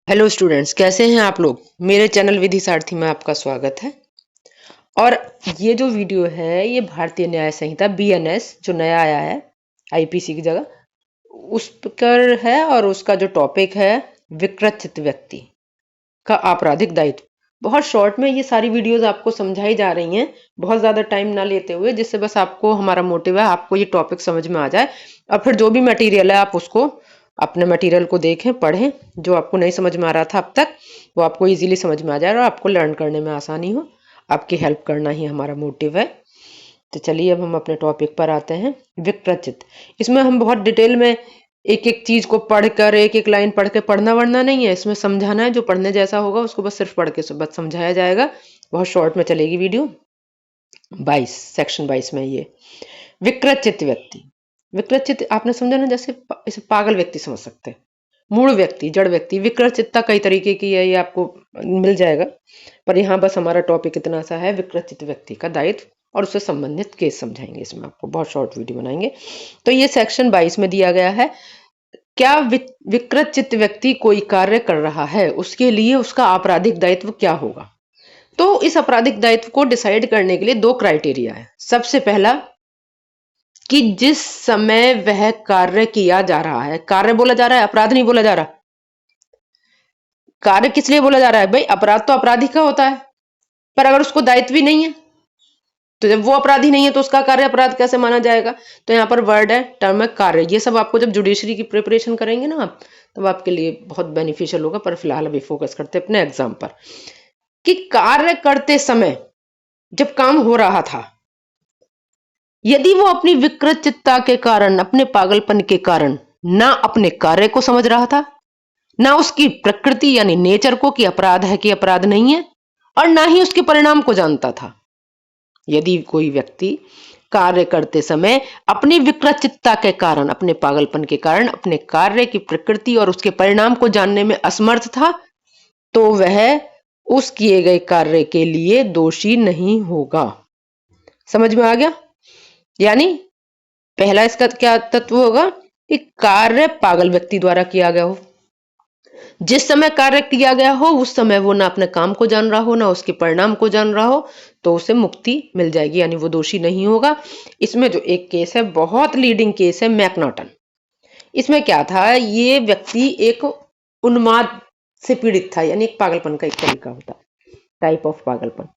Hello students, कैसे हैं आप लोग। मेरे चैनल विधि सारथी में आपका स्वागत है। और ये जो वीडियो है ये भारतीय न्याय संहिता बीएनएस जो नया आया है आईपीसी की जगह उस पर है। और उसका जो टॉपिक है विकृत व्यक्ति का आपराधिक दायित्व। बहुत शॉर्ट में ये सारी वीडियोस आपको समझाई जा रही हैं, बहुत ज़्यादा टाइम ना लेते हुए, जिससे बस आपको हमारा मोटिव है आपको ये टॉपिक समझ में आ जाए। और फिर जो भी मटेरियल है आप उसको अपने मटेरियल को देखें, पढ़ें। जो आपको नहीं समझ में आ रहा था अब तक वो आपको इजीली समझ में आ जाए और आपको लर्न करने में आसानी हो। आपकी हेल्प करना ही हमारा मोटिव है। तो चलिए अब हम अपने टॉपिक पर आते हैं। विकृत, इसमें हम बहुत डिटेल में एक एक चीज को पढ़कर एक एक लाइन पढ़ के पढ़ना वढ़ना नहीं है, इसमें समझाना है। जो पढ़ने जैसा होगा उसको बस सिर्फ पढ़ के बस समझाया जाएगा। बहुत शॉर्ट में चलेगी वीडियो। 22 सेक्शन 22 में ये विकृत व्यक्ति। विकृत आपने समझा ना, जैसे इसे पागल व्यक्ति समझ सकते हैं, मूढ़ व्यक्ति, जड़ व्यक्ति। विकृतता कई तरीके की है, ये आपको मिल जाएगा, पर यहाँ बस हमारा टॉपिक इतना सा है विकृत व्यक्ति का दायित्व और उससे संबंधित केस समझाएंगे। इसमें आपको बहुत शॉर्ट वीडियो बनाएंगे। तो ये सेक्शन 22 में दिया गया है, क्या विकृत व्यक्ति कोई कार्य कर रहा है उसके लिए उसका आपराधिक दायित्व क्या होगा। तो इस आपराधिक दायित्व को डिसाइड करने के लिए दो क्राइटेरिया है। सबसे पहला कि जिस समय वह कार्य किया जा रहा है, कार्य बोला जा रहा है, अपराध नहीं बोला जा रहा। कार्य किस लिए बोला जा रहा है भाई, अपराध तो अपराधी का होता है, पर अगर उसको दायित्व ही नहीं है तो जब वो अपराधी नहीं है तो उसका कार्य अपराध कैसे माना जाएगा। तो यहाँ पर वर्ड है, टर्म है कार्य। ये सब आपको जब जुडिशरी की प्रिपरेशन करेंगे ना आप, तब आपके लिए बहुत बेनिफिशियल होगा। पर फिलहाल अभी फोकस करते हैं अपने एग्जाम पर कि कार्य करते समय जब काम हो रहा था, यदि वो अपनी विकृतता के कारण, अपने पागलपन के कारण ना अपने कार्य को समझ रहा था, ना उसकी प्रकृति यानी नेचर को कि अपराध है कि अपराध नहीं है, और ना ही उसके परिणाम को जानता था। यदि कोई व्यक्ति कार्य करते समय अपनी विकृतता के कारण, अपने पागलपन के कारण, अपने कार्य की प्रकृति और उसके परिणाम को जानने में असमर्थ था, तो वह उस किए गए कार्य के लिए दोषी नहीं होगा। समझ में आ गया। यानी पहला इसका क्या तत्व होगा कि कार्य पागल व्यक्ति द्वारा किया गया हो। जिस समय कार्य किया गया हो उस समय वो ना अपने काम को जान रहा हो ना उसके परिणाम को जान रहा हो, तो उसे मुक्ति मिल जाएगी, यानी वो दोषी नहीं होगा। इसमें जो एक केस है, बहुत लीडिंग केस है, मैकनॉटन। इसमें क्या था, ये व्यक्ति एक उन्माद से पीड़ित था, यानी एक पागलपन का एक तरीका होता है, टाइप ऑफ पागलपन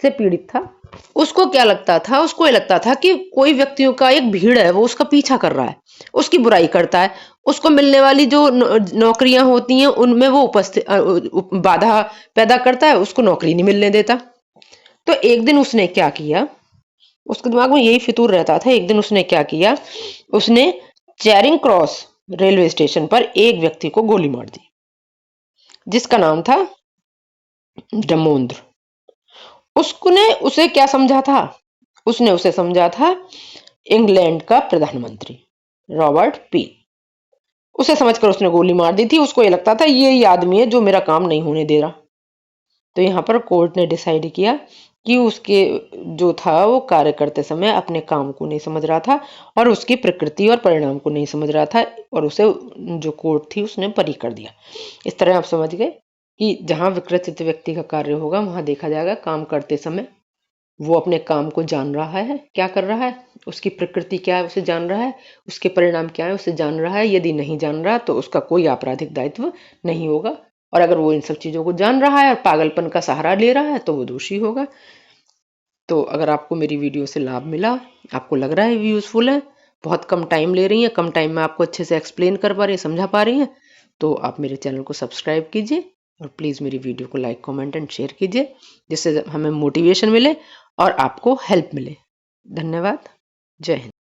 से पीड़ित था। उसको क्या लगता था, उसको ये लगता था कि कोई व्यक्तियों का एक भीड़ है, वो उसका पीछा कर रहा है, उसकी बुराई करता है, उसको मिलने वाली जो नौकरियां होती हैं उनमें वो बाधा पैदा करता है, उसको नौकरी नहीं मिलने देता। तो एक दिन उसने क्या किया, उसके दिमाग में यही फितूर रहता था। एक दिन उसने क्या किया, उसने चैरिंग क्रॉस रेलवे स्टेशन पर एक व्यक्ति को गोली मार दी, जिसका नाम था डमोन्द्र। उसने उसे क्या समझा था, उसने उसे समझा था इंग्लैंड का प्रधानमंत्री रॉबर्ट पी। उसे समझकर उसने गोली मार दी थी। उसको ये लगता था ये आदमी है जो मेरा काम नहीं होने दे रहा। तो यहाँ पर कोर्ट ने डिसाइड किया कि उसके जो था वो कार्य करते समय अपने काम को नहीं समझ रहा था और उसकी प्रकृति और परिणाम को नहीं समझ रहा था, और उसे जो कोर्ट थी उसने बरी कर दिया। इस तरह आप समझ गए कि जहां विकृत व्यक्ति का कार्य होगा वहां देखा जाएगा काम करते समय वो अपने काम को जान रहा है, क्या कर रहा है, उसकी प्रकृति क्या है उसे जान रहा है, उसके परिणाम क्या है उसे जान रहा है। यदि नहीं जान रहा तो उसका कोई आपराधिक दायित्व नहीं होगा, और अगर वो इन सब चीजों को जान रहा है और पागलपन का सहारा ले रहा है तो वो दोषी होगा। तो अगर आपको मेरी वीडियो से लाभ मिला, आपको लग रहा है यूजफुल है, बहुत कम टाइम ले रही है, कम टाइम में आपको अच्छे से एक्सप्लेन कर पा रही है, समझा पा रही है, तो आप मेरे चैनल को सब्सक्राइब कीजिए और प्लीज़ मेरी वीडियो को लाइक, कमेंट एंड शेयर कीजिए, जिससे हमें मोटिवेशन मिले और आपको हेल्प मिले। धन्यवाद। जय हिंद।